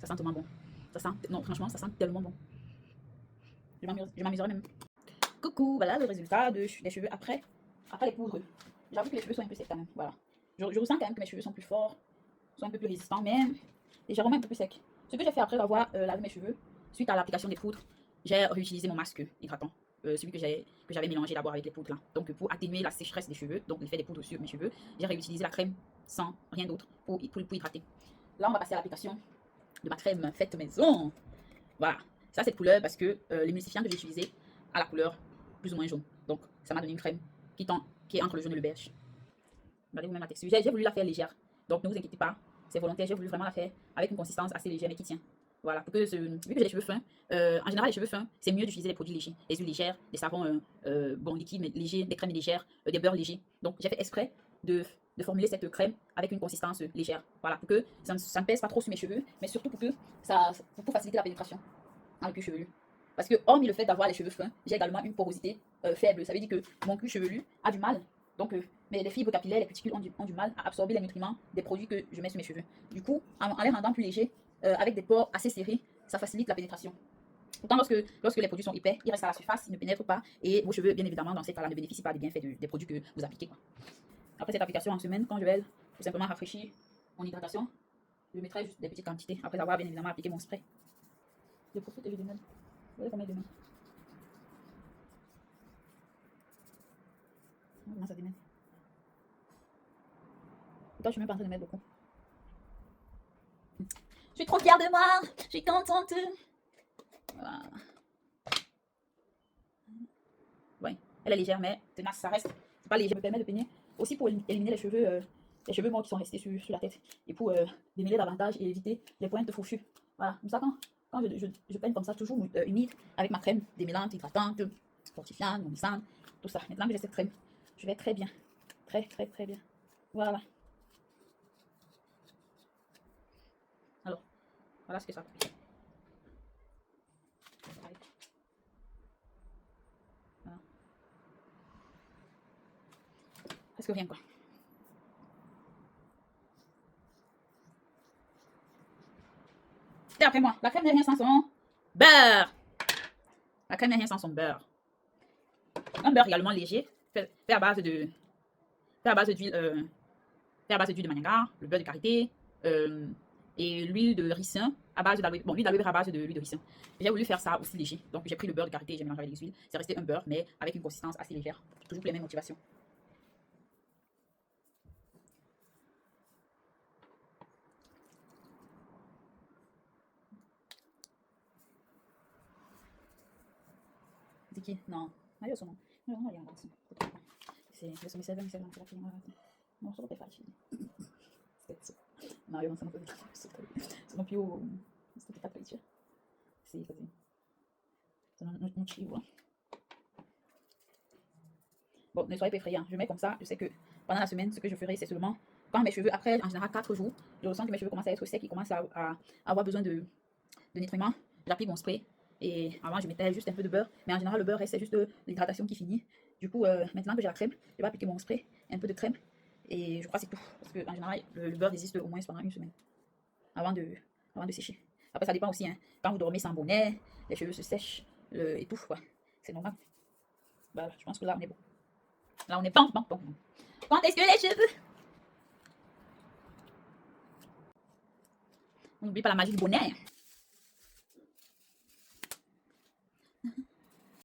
Ça sent tellement bon. Ça sent, non, franchement, ça sent tellement bon. Je m'amuserai même. Coucou, voilà le résultat des cheveux après les poudres. J'avoue que les cheveux sont un peu secs quand même. Voilà. Je ressens quand même que mes cheveux sont plus forts, sont un peu plus résistants, mais légèrement un peu plus secs. Ce que j'ai fait après avoir lavé mes cheveux, suite à l'application des poudres, j'ai réutilisé mon masque hydratant. Celui que j'avais mélangé d'abord avec les poudres là. Donc pour atténuer la sécheresse des cheveux, donc l'effet des poudres sur mes cheveux, j'ai réutilisé la crème sans rien d'autre pour hydrater. Là, on va passer à l'application de ma crème faite maison. Voilà. Ça, cette couleur parce que l'émulsifiant que j'ai utilisé a la couleur plus ou moins jaune. Donc, ça m'a donné une crème qui est entre le jaune et le beige. Regardez vous-même la texture. J'ai voulu la faire légère. Donc, ne vous inquiétez pas. C'est volontaire. J'ai voulu vraiment la faire avec une consistance assez légère mais qui tient. Voilà. Vu que j'ai les cheveux fins, en général, les cheveux fins, c'est mieux d'utiliser les produits légers. Les huiles légères, des savons bon, liquides mais légers, des crèmes légères, des beurres légers. Donc, j'ai fait exprès de formuler cette crème avec une consistance légère. Voilà. Pour que ça ne pèse pas trop sur mes cheveux, mais surtout pour que pour faciliter la pénétration dans le cuir chevelu. Parce que, hormis le fait d'avoir les cheveux fins, j'ai également une porosité faible. Ça veut dire que mon cuir chevelu a du mal. Donc, mais les fibres capillaires, les cuticules ont du mal à absorber les nutriments des produits que je mets sur mes cheveux. Du coup, en les rendant plus légers, avec des pores assez serrés, ça facilite la pénétration. Pourtant, lorsque les produits sont épais, ils restent à la surface, ils ne pénètrent pas. Et vos cheveux, bien évidemment, dans ces cas-là, ne bénéficient pas des bienfaits des produits que vous appliquez, quoi. Après cette application en semaine, quand je vais tout simplement rafraîchir mon hydratation, je mettrai juste des petites quantités après avoir bien évidemment appliqué mon spray. Je profite et je demande. Vous voyez combien de mains? Comment ça démène? Pourtant, je suis même pas en train de mettre beaucoup. Je suis trop fière de moi. Je suis contente. Voilà. Ouais, elle est légère, mais tenace, ça reste. C'est pas léger. Ça me permet de peigner aussi pour éliminer les cheveux morts qui sont restés sur la tête. Et pour démêler davantage et éviter les pointes fourchues. Voilà. Comme ça, quand je peigne comme ça, toujours humide, avec ma crème démêlante, hydratante, fortifiante, nourrissante, tout ça. Maintenant que j'ai cette crème, je vais très bien. Très, très, très bien. Voilà. Alors, voilà ce que ça fait. Voilà. Presque rien, quoi. Et après moi, la crème n'est rien sans son beurre. La crème n'est rien sans son beurre. Un beurre également léger, fait à base de d'huile de manigar, le beurre de karité et l'huile de ricin à base d'aloe. Bon, l'huile d'aloe à base de l'huile de ricin. J'ai voulu faire ça aussi léger. Donc j'ai pris le beurre de karité et j'ai mélangé avec les huiles. C'est resté un beurre, mais avec une consistance assez légère. Toujours pour les mêmes motivations. C'est qui? Non. Ah, io sono. No, non, ragazzi. Sì, adesso mi serve anche la prima. Non solo per farci. Scherzo. No, io non sono così. Sono più statificatrice. Sì, così. Sono un cibo. Bon, ne soyez pas effrayants. Je mets comme ça. Je sais que pendant la semaine, ce que je ferai, c'est seulement quand mes cheveux, après en général 4 jours, je ressens que mes cheveux commencent à être secs, ils commencent à avoir besoin de nutriments. J'applique mon spray. Et avant, je mettais juste un peu de beurre. Mais en général, le beurre, c'est juste l'hydratation qui finit. Du coup, maintenant que j'ai la crème, je vais appliquer mon spray, un peu de crème. Et je crois que c'est tout. Parce qu'en général, le beurre résiste au moins pendant une semaine avant de, avant de sécher. Après, ça dépend aussi. Hein. Quand vous dormez sans bonnet, les cheveux se sèchent et tout. C'est normal. Voilà, je pense que là, on est bon. Là, on est bon. Quand est-ce que les cheveux? On n'oublie pas la magie du bonnet.